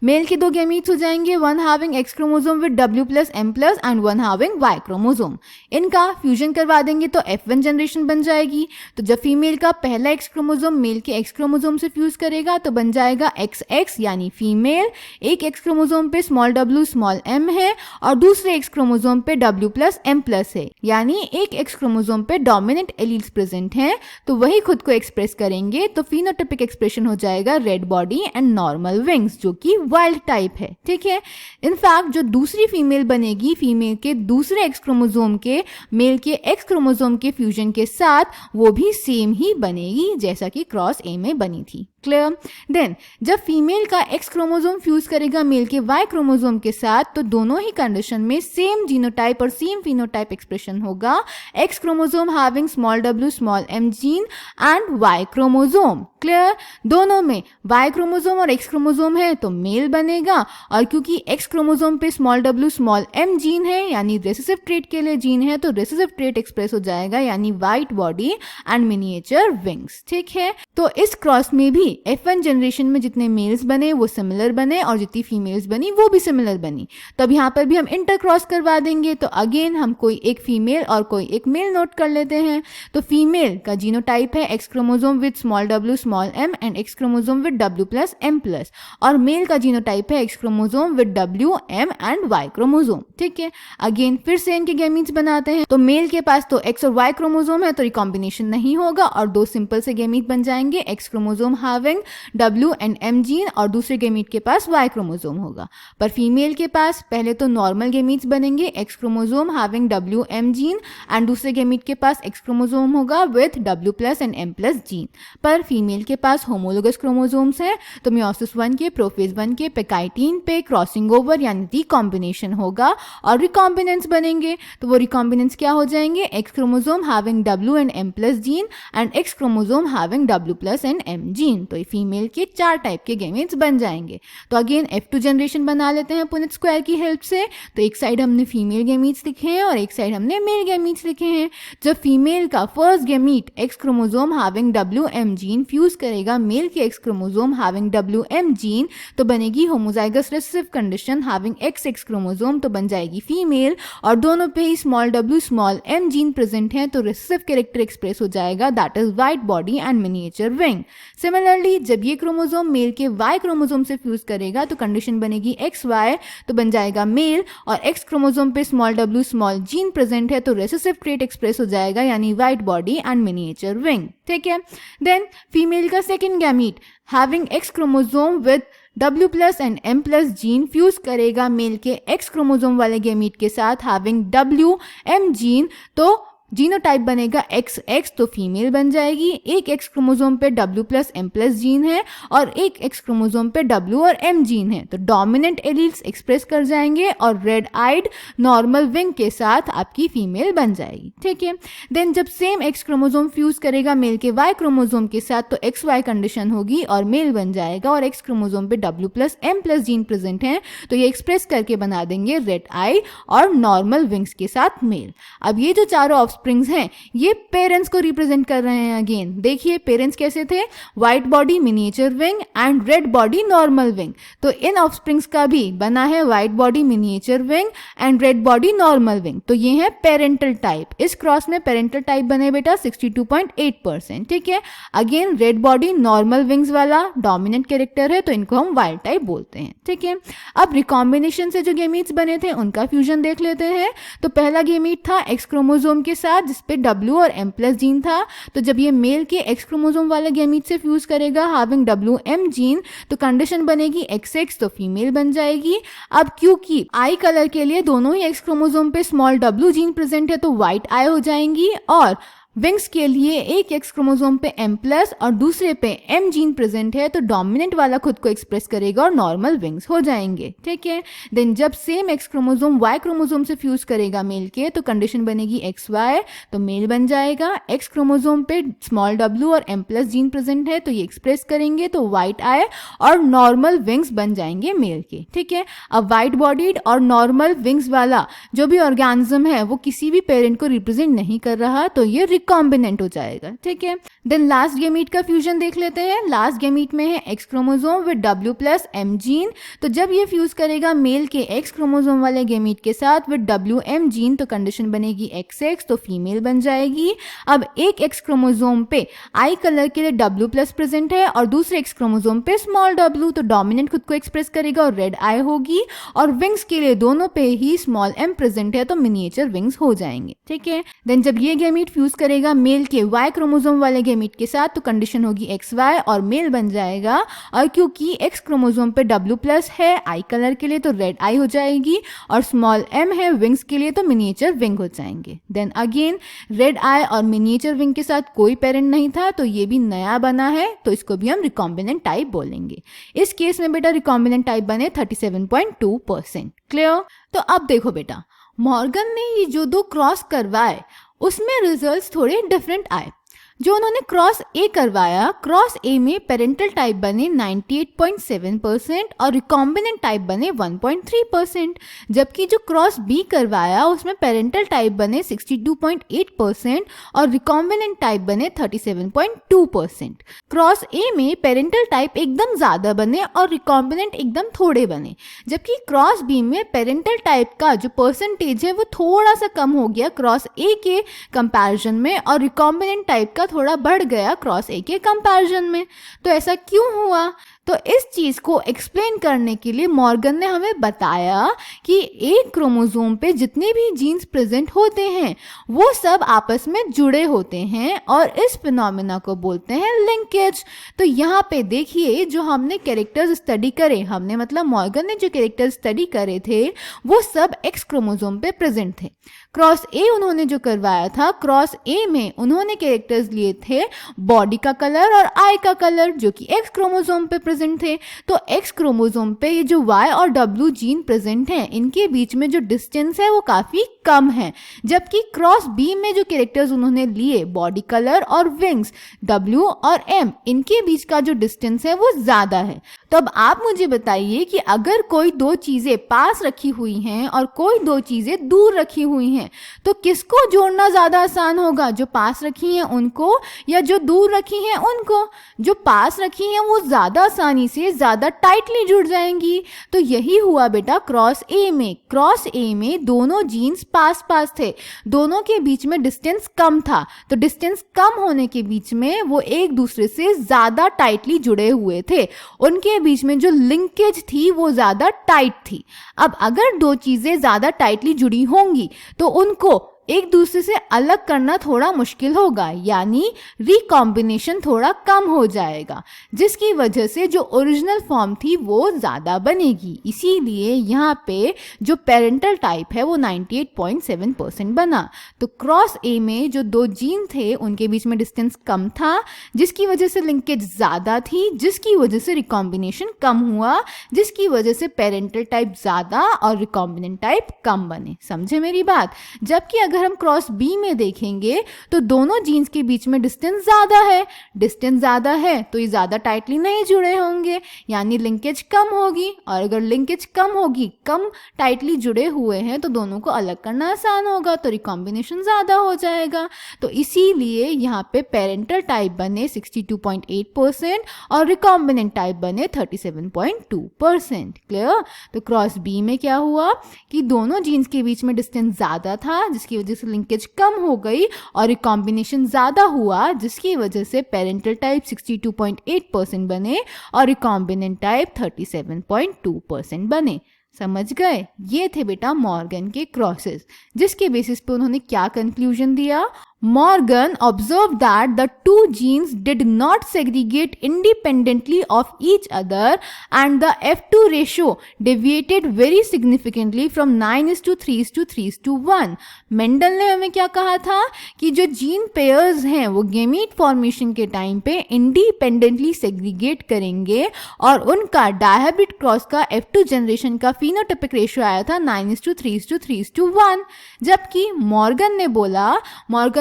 Male के दो गैमीट्स हो जाएंगे, one having X chromosome with W+ M+ and one having Y chromosome. इनका फ्यूजन करवा देंगे तो F1 जनरेशन बन जाएगी। तो जब फीमेल का पहला एक्स क्रोमोसोम मेल के एक्स क्रोमोसोम से फ्यूज करेगा तो बन जाएगा XX यानी फीमेल। एक एक्स क्रोमोसोम पे स्मॉल w स्मॉल m है और दूसरे एक्स क्रोमोसोम पे W+ M+ है, यानी एक एक्स क्रोमोसोम पे डोमिनेंट एलील्स प्रेजेंट हैं तो वही खुद को एक्सप्रेस करेंगे। तो फिनोटाइपिक एक्सप्रेशन हो जाएगा red body and normal wings, जो कि वाइल्ड टाइप है। ठीक है, इनफैक्ट जो दूसरी फीमेल बनेगी, फीमेल के दूसरे एक्स क्रोमोसोम के मेल के एक्स क्रोमोसोम के फ्यूजन के साथ वो भी सेम ही बनेगी जैसा कि क्रॉस ए में बनी थी। क्लियर? देन जब फीमेल का एक्स क्रोमोसोम फ्यूज करेगा मेल के वाई क्रोमोसोम के साथ तो दोनों ही कंडीशन में सेम जीनोटाइप और सेम फिनोटाइप एक्सप्रेशन होगा। X chromosome having small w small m gene and Y chromosome. Clear? दोनों में वाई क्रोमोसोम और एक्स क्रोमोसोम है तो मेल बनेगा, और क्योंकि एक्स क्रोमोसोम पे small w small m gene है यानी रेसेसिव ट्रेट के लिए जीन है तो रेसेसिव ट्रेट एक्सप्रेस हो जाएगा यानी white body and miniature wings. ठीक है, तो इस क्रॉस में भी F1 जनरेशन में जितने मेल्स बने वो सिमिलर बने और जितनी फीमेल्स बनी वो भी सिमिलर बनी। तब यहाँ पर भी हम इंटर क्रॉस करवा देंगे। तो अगेन हम कोई एक फीमेल और कोई एक मेल नोट कर लेते हैं। तो फीमेल का जीनोटाइप है x chromosome with small w small m and X chromosome with W+ M+, और मेल का जीनोटाइप है x chromosome with W, M and Y chromosome. ठीक है, अगेन फिर से इनके गैमीट्स बनाते हैं। तो मेल के पास तो एक्स और Y क्रोमोसोम है तो रिकॉम्बिनेशन नहीं होगा और दो सिंपल से गैमीट बन जाएंगे, x chromosome having W and M gene और दूसरे गैमीट के पास Y क्रोमोसोम होगा। पर फीमेल के पास पहले तो नॉर्मल गैमीट्स बनेंगे, x chromosome having W M gene and दूसरे गैमीट के पास एक्स क्रोमोसोम होगा with W+ and M+ gene. पर फीमेल के पास होमोलोगस क्रोमोसोम्स हैं तो मियोसिस 1 के प्रोफेज 1 के पे काइटिन पे क्रॉसिंग ओवर यानी रिकॉम्बिनेशन होगा और रिकॉम्बिनेंट्स बनेंगे। तो वो रिकॉम्बिनेंट्स क्या हो जाएंगे, x chromosome having W and M+ gene and X chromosome having W+ and M gene. तो फीमेल के 4 टाइप के गैमेट्स बन जाएंगे। तो अगेन F2 जनरेशन बना लेते हैं पुनेट स्क्वायर की हेल्प से। तो एक साइड हमने फीमेल गैमीट्स लिखे हैं और एक साइड हमने मेल गैमीट्स लिखे हैं। जब फीमेल का first gamete X chromosome having WM gene fuse करेगा मेल के X chromosome having WM gene तो बनेगी homozygous recessive condition having XX chromosome, तो बन जाएगी फीमेल और दोनों पे ही small w small m gene present है तो रिसेसिव कैरेक्टर एक्सप्रेस हो जाएगा, that is white body and miniature wing. Similarly जब ये क्रोमोसोम मेल के Y क्रोमोसोम से फ्यूज करेगा तो कंडीशन बनेगी XY, तो बन जाएगा मेल और X क्रोमोसोम पे small w small gene present है तो रेसेसिव ट्रेट एक्सप्रेस हो जाएगा यानी white body and miniature wing. ठीक है, देन फीमेल का second gamete having X chromosome with W+ and M+ gene fuse करेगा मेल के X क्रोमोसोम वाले गैमीट के साथ हैविंग W M जीन, तो जीनोटाइप बनेगा XX, तो फीमेल बन जाएगी। एक X क्रोमोसोम पे W+ M+ जीन है और एक X क्रोमोसोम पे W और M जीन है तो डोमिनेंट एलील्स एक्सप्रेस कर जाएंगे और रेड आइड नॉर्मल विंग के साथ आपकी फीमेल बन जाएगी। ठीक है, देन जब सेम X क्रोमोसोम फ्यूज करेगा मेल के Y क्रोमोसोम के साथ तो XY कंडीशन होगी और मेल बन जाएगा और X क्रोमोसोम पे W+ M+ जीन प्रेजेंट है तो ये एक्सप्रेस करके बना देंगे रेड आई और नॉर्मल विंग्स के साथ मेल। अब ये जो चारों ऑफस्प्रिंग्स हैं ये पेरेंट्स को रिप्रेजेंट कर रहे हैं। अगेन देखिए पेरेंट्स कैसे थे, white body miniature wing and red body normal wing. तो इन ऑफस्प्रिंग्स का भी बना है white body miniature wing and red body normal wing. तो ये है पेरेंटल टाइप। इस क्रॉस में पेरेंटल टाइप बने बेटा 62.8%। ठीक है, again red body normal wings वाला डोमिनेंट कैरेक्टर है तो इनको हम वाइल्ड टाइप बोलते हैं। ठीक है, अब रिकॉम्बिनेशन से जो गैमीट्स बने थे उनका फ्यूजन देख लेते हैं। तो पहला गैमीट था एक्स क्रोमोसोम के साथ जिसपे W और M प्लस जीन था। तो जब ये मेल के X क्रोमोसोम वाले गैमीट से फ्यूज करेगा हैविंग WM जीन, तो कंडीशन बनेगी XX, तो फीमेल बन जाएगी। अब क्योंकि आई कलर के लिए दोनों ही X क्रोमोसोम पे स्मॉल W जीन प्रेजेंट है तो व्हाइट आई हो जाएंगी, और विंग्स के लिए एक X क्रोमोसोम पे M प्लस और दूसरे पे M जीन प्रेजेंट है तो डोमिनेंट वाला खुद को एक्सप्रेस करेगा और नॉर्मल विंग्स हो जाएंगे। ठीक है, देन जब same X chromosome Y chromosome से फ्यूज करेगा मेल के, तो कंडीशन बनेगी XY, तो मेल बन जाएगा। X क्रोमोसोम पे स्मॉल W और M प्लस जीन प्रेजेंट है तो ये एक्सप्रेस करेंगे तो व्हाइट आई और नॉर्मल विंग्स बन जाएंगे मेल के। ठीक है, अब वाइट बॉडीड और नॉर्मल विंग्स वाला जो भी ऑर्गेनिज्म है वो किसी भी पेरेंट को रिप्रेजेंट नहीं कर रहा, तो ये रिकॉम्बिनेंट हो जाएगा। ठीक है, देन लास्ट गैमीट का फ्यूजन देख लेते हैं। लास्ट गैमीट में है X chromosome with W plus M gene, तो जब ये फ्यूज करेगा मेल के X क्रोमोसोम वाले गैमीट के साथ विद WM जीन, तो कंडीशन बनेगी XX, तो फीमेल बन जाएगी। अब एक X क्रोमोसोम पे आई कलर के लिए W प्लस प्रेजेंट है और दूसरे X क्रोमोसोम पे स्मॉल W, तो डोमिनेंट खुद को एक्सप्रेस करेगा और रेड आई होगी, और विंग्स के लिए दोनों पे ही स्मॉल M प्रेजेंट है तो मिनिएचर विंग्स हो जाएंगे। ठीक है, देन जब ये गैमीट फ्यूज करेगा मेल के Y क्रोमोसोम वाले गैमीट के साथ, तो कंडीशन होगी XY और मेल बन जाएगा। और क्योंकि X क्रोमोसोम पे W प्लस है आई कलर के लिए तो रेड आई हो जाएगी, और स्मॉल M है विंग्स के लिए तो मिनिएचर विंग हो जाएंगे। देन अगेन रेड आई और मिनिएचर विंग के साथ कोई पेरेंट नहीं था तो ये भी नया बना है, तो इसको भी हम रिकॉम्बिनेंट टाइप बोलेंगे। इस केस में बेटा रिकॉम्बिनेंट टाइप बने 37.2%। क्लियर? तो अब देखो बेटा, मॉर्गन ने ये जो दो क्रॉस करवाए उसमें रिजल्ट्स थोड़े डिफरेंट आए। जो उन्होंने क्रॉस ए करवाया, क्रॉस ए में पेरेंटल टाइप बने 98.7% और रिकॉम्बिनेंट टाइप बने 1.3%, जबकि जो क्रॉस बी करवाया उसमें पेरेंटल टाइप बने 62.8% और रिकॉम्बिनेंट टाइप बने 37.2%। क्रॉस ए में पेरेंटल टाइप एकदम ज्यादा बने और रिकॉम्बिनेंट एकदम थोड़े बने, जबकि क्रॉस बी में पेरेंटल टाइप का जो परसेंटेज है वो थोड़ा सा कम हो गया क्रॉस ए के कंपैरिजन में, और रिकॉम्बिनेंट टाइप का थोड़ा बढ़ गया क्रॉस ए के कंपैरिजन में। तो ऐसा क्यों हुआ? तो इस चीज को एक्सप्लेन करने के लिए मॉर्गन ने हमें बताया कि एक क्रोमोसोम पे जितने भी जीन्स प्रेजेंट होते हैं वो सब आपस में जुड़े होते हैं और इस फिनोमेना को बोलते हैं लिंकेज। तो यहाँ पे देखिए जो हमने कैरेक्टर्स स्टडी करे, हमने मतलब मॉर्गन ने जो कैरेक्टर्स स्टडी करे थे वो सब एक्स क्रोमोसोम पे प्रेजेंट थे। क्रॉस ए उन्होंने जो करवाया था, क्रॉस ए में उन्होंने कैरेक्टर्स लिए थे बॉडी का कलर और आई का कलर जो कि एक्स क्रोमोसोम पे प्रेजेंट थे। तो एक्स क्रोमोसोम पे ये जो वाई और डब्ल्यू जीन प्रेजेंट हैं इनके बीच में जो डिस्टेंस है वो काफी कम है, जबकि क्रॉस बी में जो कैरेक्टर्स उन्होंने लिए बॉडी कलर और विंग्स डब्ल्यू और एम, इनके बीच का जो डिस्टेंस है वो ज्यादा है। तो अब आप मुझे बताइए कि अगर कोई दो चीजें पास रखी हुई हैं और कोई दो चीजें दूर रखी हुई हैं तो किसको जोड़ना ज्यादा आसान होगा, जो पास रखी हैं उनको या जो दूर रखी हैं उनको? जो पास रखी हैं वो ज्यादा आसानी से ज्यादा टाइटली जुड़ जाएंगी। तो यही हुआ बेटा क्रॉस ए में। क्रॉस ए में दोनों जीन्स पास पास थे, दोनों के बीच में डिस्टेंस कम था, तो डिस्टेंस कम होने के बीच में वो एक दूसरे से ज्यादा टाइटली जुड़े हुए थे, उनके बीच में जो लिंकेज थी वो ज्यादा टाइट थी। अब अगर दो चीजें ज्यादा टाइटली जुड़ी होंगी तो उनको एक दूसरे से अलग करना थोड़ा मुश्किल होगा, यानी रिकॉम्बिनेशन थोड़ा कम हो जाएगा, जिसकी वजह से जो ओरिजिनल फॉर्म थी वो ज़्यादा बनेगी। इसीलिए यहाँ पे जो पेरेंटल टाइप है वो 98.7% बना। तो क्रॉस ए में जो दो जीन थे उनके बीच में डिस्टेंस कम था, जिसकी वजह से लिंकेज ज़्यादा थी, जिसकी वजह से रिकॉम्बिनेशन कम हुआ, जिसकी वजह से पेरेंटल टाइप ज़्यादा और रिकॉम्बिनेंट टाइप कम बने। समझे मेरी बात? जबकि अगर हम क्रॉस बी में देखेंगे तो दोनों जीन्स के बीच में डिस्टेंस ज्यादा है, डिस्टेंस ज्यादा है तो ये ज्यादा टाइटली नहीं जुड़े होंगे, यानी लिंकेज कम होगी, और अगर लिंकेज कम होगी, कम टाइटली जुड़े हुए हैं तो दोनों को अलग करना आसान होगा, तो रिकॉम्बिनेशन ज्यादा हो जाएगा। तो इसीलिए यहाँ पे पेरेंटल टाइप बने 62.8% और रिकॉम्बिनेंट टाइप बने 37.2%। क्लियर? तो क्रॉस बी में क्या हुआ कि दोनों जीन्स के बीच में डिस्टेंस ज्यादा था, जिसकी वजह से लिंकेज कम हो गई, और रिकॉम्बिनेशन ज्यादा हुआ, जिसकी वजह से पेरेंटल टाइप 62.8% बने और रिकॉम्बिनेंट टाइप 37.2% बने। समझ गए? ये थे बेटा मॉर्गन के क्रॉसेस, जिसके बेसिस पे उन्होंने क्या कंक्लूजन दिया? Morgan observed that the two genes did not segregate independently of each other and the F2 ratio deviated very significantly from 9:3:3:1. Mendel ने हमें क्या कहा था कि जो जीन पेयर्स हैं वो गेमीट फॉर्मेशन के टाइम पे इंडिपेंडेंटली सेग्रीगेट करेंगे और उनका डायहाब्रिड क्रॉस का F2 जनरेशन का फिनोटाइपिक रेशियो आया था 9:3:3:1. जबकि मॉर्गन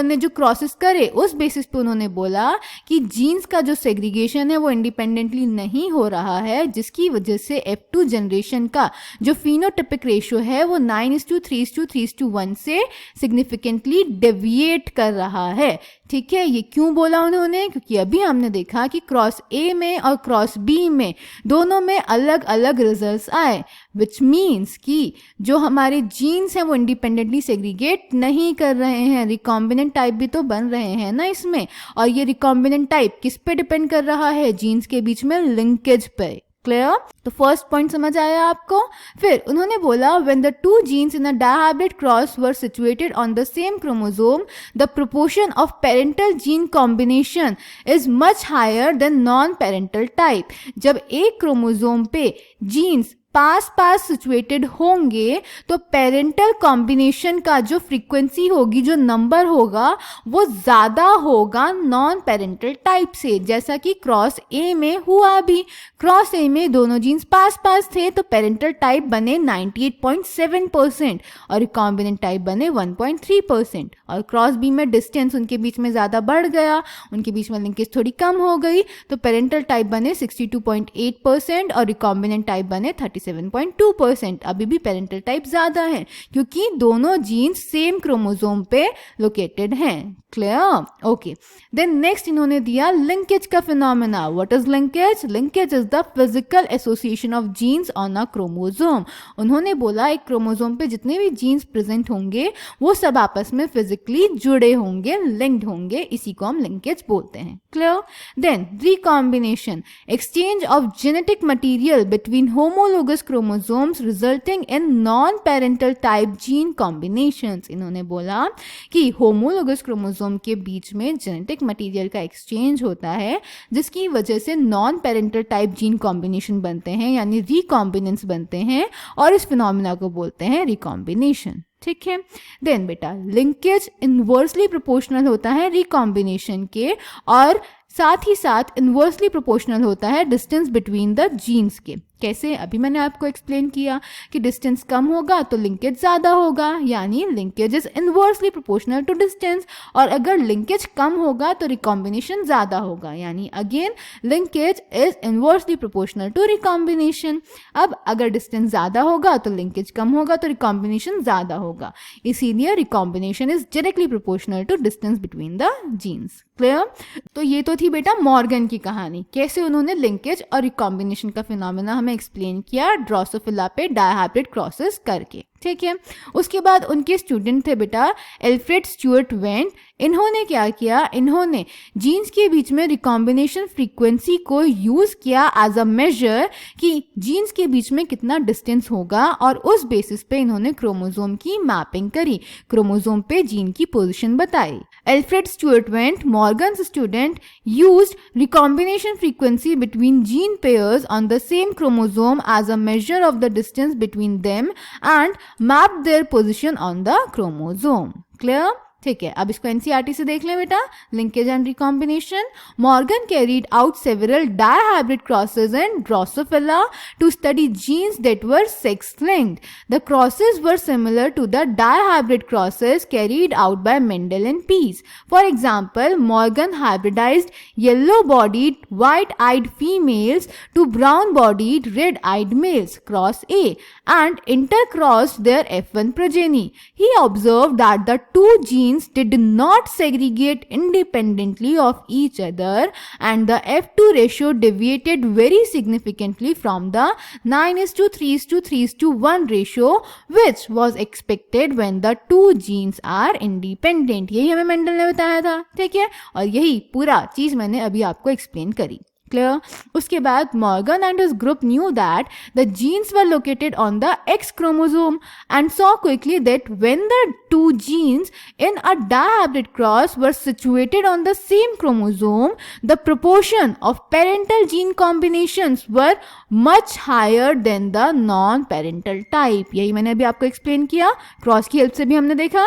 ने जो क्रॉसेस करे उस बेसिस पे उन्होंने बोला कि जीन्स का जो सेग्रीगेशन है वो इंडिपेंडेंटली नहीं हो रहा है, जिसकी वजह से F2 जनरेशन का जो फिनोटाइपिक रेशियो है वो 9:3:3:1 से सिग्निफिकेंटली डेविएट कर रहा है. ठीक है, ये क्यों बोला उन्होंने? क्योंकि अभी हमने देखा कि क्रॉस ए में और क्रॉस बी में दोनों में अलग अलग रिजल्ट्स आए, विच मीन्स कि जो हमारे जीन्स हैं वो इंडिपेंडेंटली सेग्रीगेट नहीं कर रहे हैं. रिकॉम्बिनेंट टाइप भी तो बन रहे हैं ना इसमें, और ये रिकॉम्बिनेंट टाइप किस पे डिपेंड कर रहा है? जीन्स के बीच में लिंकेज पे. क्लियर? तो फर्स्ट पॉइंट समझ आया आपको? फिर उन्होंने बोला when the two genes in a dihybrid cross were situated on the same chromosome, the proportion of parental gene combination is much higher than non-parental type. जब एक क्रोमोसोम पे जीन्स पास सिचुएटेड होंगे तो पेरेंटल कॉम्बिनेशन का जो frequency होगी, जो number होगा, वो ज़्यादा होगा नॉन पेरेंटल टाइप से, जैसा कि क्रॉस ए में हुआ भी. क्रॉस ए में दोनों जीन्स पास थे तो पेरेंटल टाइप बने 98.7% और रिकॉम्बिनेंट टाइप बने 1.3%. और क्रॉस बी में डिस्टेंस उनके बीच में ज़्यादा बढ़ गया, उनके बीच में लिंकेज थोड़ी कम हो गई, तो पेरेंटल टाइप बने 62.8% और रिकॉम्बिनेंट टाइप बने 37.2%. अभी भी पेरेंटल टाइप ज़्यादा है क्योंकि दोनों जीन्स सेम क्रोमोसोम पे लोकेटेड हैं. क्लियर? ओके. देन नेक्स्ट इन्होंने दिया लिंकेज का phenomena. What is linkage? Linkage is the physical association of genes on a chromosome. उन्होंने बोला एक क्रोमोसोम पे जितने भी जीन्स प्रेजेंट होंगे वो सब आपस में फिजिकली जुड़े होंगे, लिंक्ड होंगे, इसी को हम लिंकेज बोलते हैं. Clear? Then recombination, exchange of genetic material between homologous chromosomes resulting in non parental type gene combinations. इन्होंने बोला कि होमोलोगस क्रोमोसोम के बीच में जेनेटिक मटीरियल का एक्सचेंज होता है जिसकी वजह से non parental type gene combination बनते हैं, यानी रिकॉम्बिनेंस बनते हैं, और इस फिनोमेना को बोलते हैं रिकॉम्बिनेशन. ठीक है. देन बेटा लिंकेज इनवर्सली प्रोपोर्शनल होता है रिकॉम्बिनेशन के, और साथ ही साथ इनवर्सली प्रोपोर्शनल होता है डिस्टेंस बिटवीन द जीन्स के. कैसे? अभी मैंने आपको एक्सप्लेन किया कि डिस्टेंस कम होगा तो लिंकेज ज़्यादा होगा, यानी linkage is inversely proportional to distance, और अगर लिंकेज कम होगा तो रिकॉम्बिनेशन ज़्यादा होगा, यानी again linkage is inversely proportional to recombination. अब अगर डिस्टेंस ज़्यादा होगा तो लिंकेज कम होगा तो रिकॉम्बिनेशन ज़्यादा होगा, इसीलिए recombination is directly proportional to distance between the genes. Clear? तो ये तो थी बेटा मॉर्गन की कहानी, कैसे उन्होंने लिंकेज और रिकॉम्बिनेशन का फिनोमेना हमें एक्सप्लेन किया ड्रोसोफिला पे डायहाब्रिड क्रॉसेस करके. ठीक है. उसके बाद उनके स्टूडेंट थे बेटा एल्फ्रेड स्टुअर्ट वेंट. इन्होंने क्या किया? इन्होंने जीन्स के बीच में रिकॉम्बिनेशन फ्रीक्वेंसी को यूज किया एज अ मेजर कि जीन्स के बीच में कितना डिस्टेंस होगा, और उस बेसिस पे इन्होंने क्रोमोसोम की मैपिंग करी, क्रोमोसोम पे जीन की पोजीशन बताई. Alfred Sturtevant, Morgan's student, used recombination frequency between gene pairs on the same chromosome as a measure of the distance between them and map their position on the chromosome. Clear? ठीक है. अब इसको NCERT से देख लें बेटा. Linkage and recombination. Morgan carried out several dihybrid crosses in Drosophila to study genes that were sex linked. The crosses were similar to the dihybrid crosses carried out by Mendel and peas. For example, Morgan hybridized yellow bodied white eyed females to brown bodied red eyed males, cross A, and intercrossed their F1 progeny. He observed that the two genes did not segregate independently of each other and the F2 ratio deviated very significantly from the 9:3:3:1 ratio which was expected when the two genes are independent. यही हमें Mendel ने बताया था. ठीक है. और यही पूरा चीज मैंने अभी आपको एक्सप्लेन करी. Clear? उसके बाद Morgan and his group knew that the genes were located on the X chromosome and saw quickly that when the two genes in a dihybrid cross were situated on the same chromosome, the proportion of parental gene combinations were much higher than the non-parental type. यही मैंने अभी आपको explain किया, cross की help से भी हमने देखा.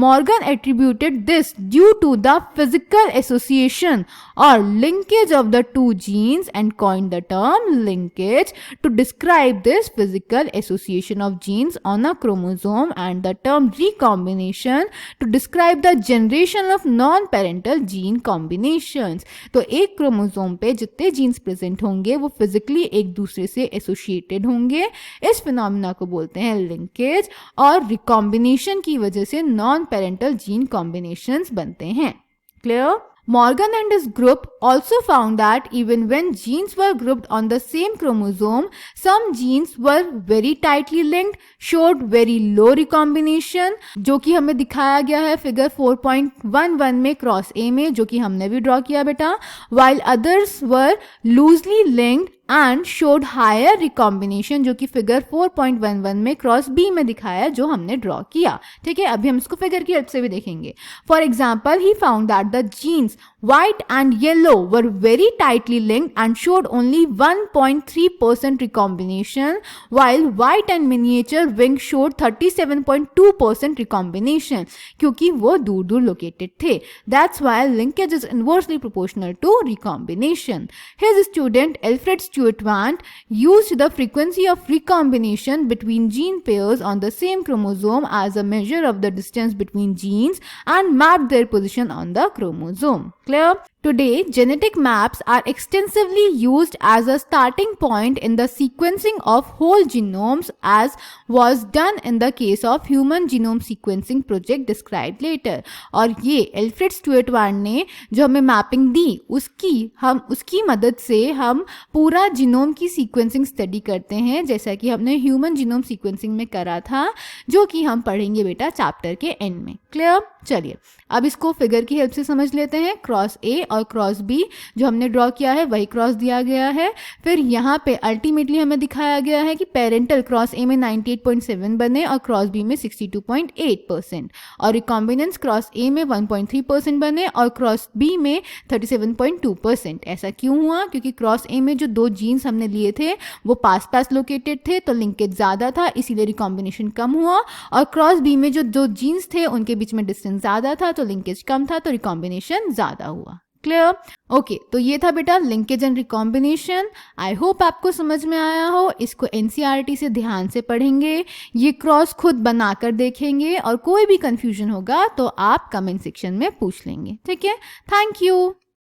Morgan attributed this due to the physical association or linkage of the two genes and coined the term linkage to describe this physical association of genes on a chromosome and the term recombination to describe the generation of non-parental gene combinations. तो एक chromosome पे जितने genes present होंगे वो physically एक दूसरे से associated होंगे. इस फिनोमिना को बोलते हैं लिंकेज और रिकॉम्बिनेशन की वजह से नॉन पेरेंटल जीन कॉम्बिनेशंस बनते हैं. Clear? Morgan and his group also found that even when genes were grouped on the same chromosome, some genes were very tightly linked, showed very low recombination, जो कि हमें दिखाया गया है figure 4.11 में cross ए में, जो कि हमने भी ड्रॉ किया बेटा. while others were loosely linked and showed higher recombination, जो कि फिगर 4.11 में क्रॉस बी में दिखाया जो हमने ड्रॉ किया. ठीक है, अभी हम इसको फिगर की हेल्प से भी देखेंगे. For example, he found that the genes white and yellow were very tightly linked and showed only 1.3% recombination, while white and miniature wing showed 37.2% recombination, क्योंकि वो दूर दूर located थे. That's why linkage is inversely proportional to recombination. His student Alfred Stuart Vant used the frequency of recombination between gene pairs on the same chromosome as a measure of the distance between genes and mapped their position on the chromosome. Clear? Today, genetic maps are extensively used as a starting point in the sequencing of whole genomes, as was done in the case of human genome sequencing project described later. और ये Alfred Stuart warn ने जो हमें mapping दी उसकी मदद से हम पूरा जीनोम की सीक्वेंसिंग स्टडी करते हैं, जैसा कि हमने ह्यूमन जीनोम सीक्वेंसिंग में करा था, जो कि हम पढ़ेंगे बेटा चैप्टर के एंड में. क्लियर? चलिए अब इसको फिगर की हेल्प से समझ लेते हैं. क्रॉस ए और क्रॉस बी जो हमने ड्रॉ किया है वही क्रॉस दिया गया है. फिर यहाँ पे अल्टीमेटली हमें दिखाया गया है कि पेरेंटल क्रॉस ए में 98.7 बने और क्रॉस बी में 62.8%, और रिकॉम्बिनेंस क्रॉस ए में 1.3% बने और क्रॉस बी में 37.2%. ऐसा क्यों हुआ? क्योंकि क्रॉस ए में जो दो जीन्स हमने लिए थे वो पास लोकेटेड थे तो लिंकेज ज़्यादा था, इसीलिए रिकॉम्बिनेशन कम हुआ, और क्रॉस बी में जो दो जीन्स थे उनके बीच में डिस्टेंस ज़्यादा था तो लिंकेज कम था तो रिकॉम्बिनेशन ज़्यादा हुआ. क्लियर? ओके, तो ये था बेटा linkage and recombination. I hope आपको समझ में आया हो. इसको एनसीईआरटी से ध्यान से पढ़ेंगे, ये क्रॉस खुद बनाकर देखेंगे, और कोई भी कंफ्यूजन होगा तो आप कमेंट सेक्शन में पूछ लेंगे. ठीक है, थैंक यू.